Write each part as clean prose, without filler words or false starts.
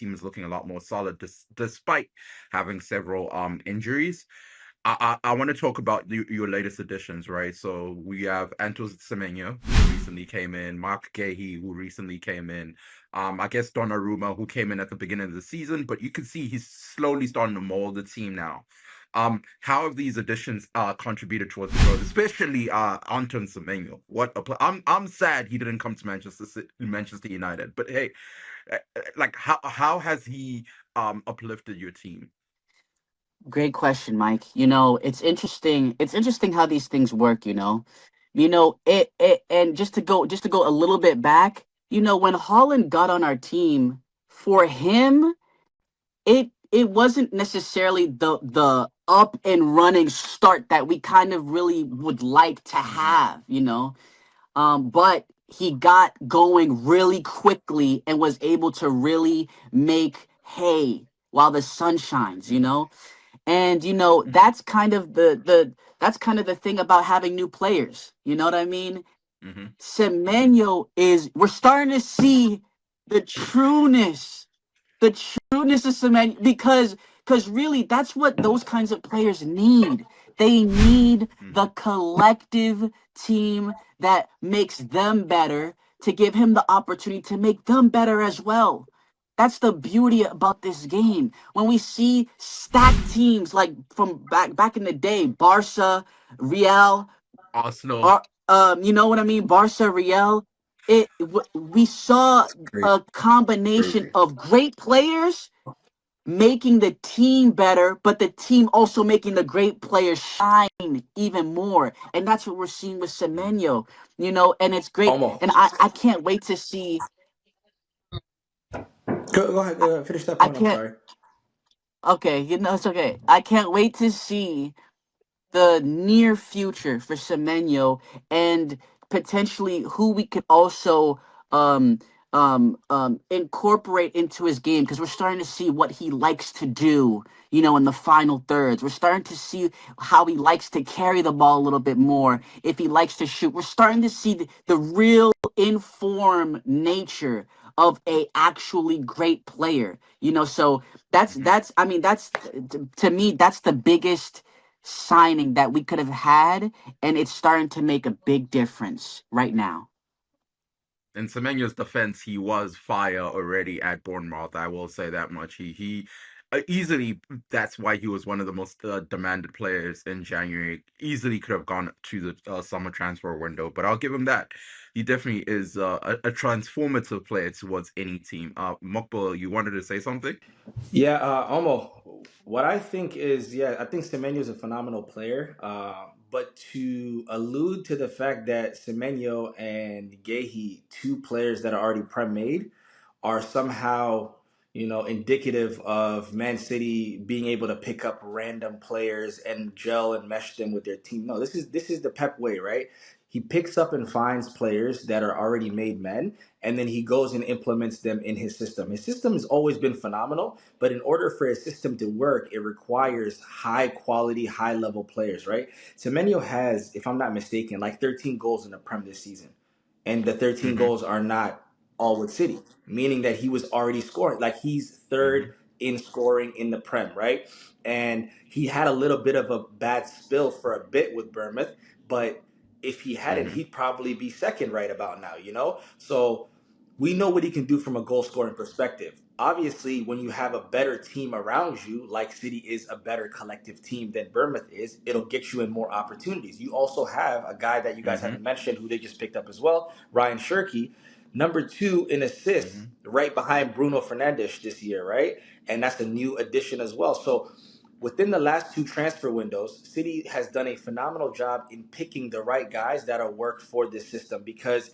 team is looking a lot more solid despite having several injuries. I want to talk about your latest additions, right? So we have Antoine Semenyo, who recently came in, Mark Guehi, who recently came in. I guess Donnarumma, who came in at the beginning of the season, but you can see he's slowly starting to mold the team now. How have these additions contributed towards the growth, especially Antoine Semenyo? I'm sad he didn't come to Manchester United, but hey, like how has he uplifted your team? Great question, Mike. It's interesting. It's interesting how these things work, and just to go a little bit back, when Holland got on our team, for him, it wasn't necessarily the up and running start that we kind of really would like to Hmm. have. But he got going really quickly and was able to really make hay while the sun shines. And Hmm. that's kind of the thing about having new players. You know what I mean? Hmm. Hmm. Semenyo is we're starting to see the trueness, the trueness of Semenyo because really that's what those kinds of players need. They need the Hmm. collective team that makes them better to give him the opportunity to make them better as well. That's the beauty about this game. When we see stacked teams like from back in the day, Barca, Real, Arsenal. you know what I mean, Barca, Real. We saw Crazy. a combination Crazy. of great players making the team better, but the team also making the great players shine even more. And that's what we're seeing with Mhm. Semenyo, and it's great. And Almost. I can't wait to see. Go ahead. Finish that I point. I'm can't. sorry. Okay, it's okay. I can't wait to see the near future for Semenyo and potentially who we could also um incorporate into his game because we're starting to see what he likes to do, in the final thirds. We're starting to see how he likes to carry the ball a little bit more, if he likes to shoot. We're starting to see the real informed nature of a actually great player. So that's Mhm. that's I mean that's to me that's the biggest signing that we could have had, and it's starting to make a big difference right now. In Semenyo's defense, he was fire already at Bournemouth. I will say that much. He easily, that's why he was one of the most demanded players in January. Easily could have gone to the summer transfer window, but I'll give him that. He definitely is a transformative player towards any team. Mokbo, you wanted to say something? Yeah, Omo. What I think is, yeah, I think Semenyo is a phenomenal player. But to allude to the fact that Semenyo and Guehi, two players that are already prem-made, are somehow, indicative of Man City being able to pick up random players and gel and mesh them with their team. No, this is the Pep way, right? He picks up and finds players that are already made men, and then he goes and implements them in his system. His system has always been phenomenal, but in order for his system to work, it requires high quality, high level players, right? Semenyo has, if I'm not mistaken, like 13 goals in the Prem this season. And the 13 Mm-hmm. goals are not all with City, meaning that he was already scoring. Like he's third Mm-hmm. in scoring in the Prem, right? And he had a little bit of a bad spill for a bit with Bournemouth, but if he hadn't, Mm-hmm. he'd probably be second right about now. So we know what he can do from a goal scoring perspective. Obviously, when you have a better team around you, like City is a better collective team than Bournemouth is, it'll get you in more opportunities. You also have a guy that you guys Mm-hmm. haven't mentioned who they just picked up as well, Ryan Cherki, number two in assists, Mm-hmm. right behind Bruno Fernandes this year, right? And that's a new addition as well. So within the last two transfer windows, City has done a phenomenal job in picking the right guys that'll work for this system because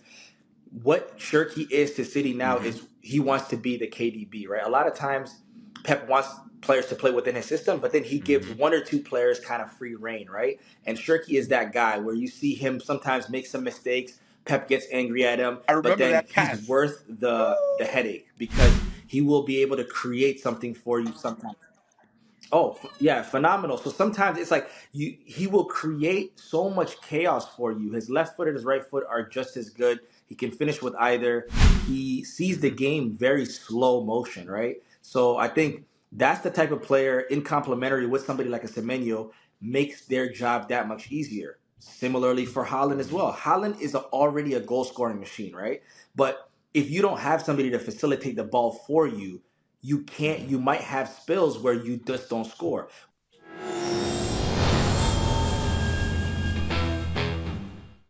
what Shirky is to City now Mm-hmm. is he wants to be the KDB, right? A lot of times Pep wants players to play within his system, but then he gives Mm-hmm. one or two players kind of free reign, right? And Shirky is that guy where you see him sometimes make some mistakes. Pep gets angry at him, I but remember then that he's pass. worth the headache because he will be able to create something for you sometimes. Oh, yeah, phenomenal. So sometimes it's like he will create so much chaos for you. His left foot and his right foot are just as good. He can finish with either. He sees the Mm-hmm. game very slow motion, right? So I think that's the type of player in complementary with somebody like a Semenyo makes their job that much easier. Similarly for Haaland as well. Haaland is already a goal scoring machine, right? But if you don't have somebody to facilitate the ball for you, you can't. You might have spills where you just don't score.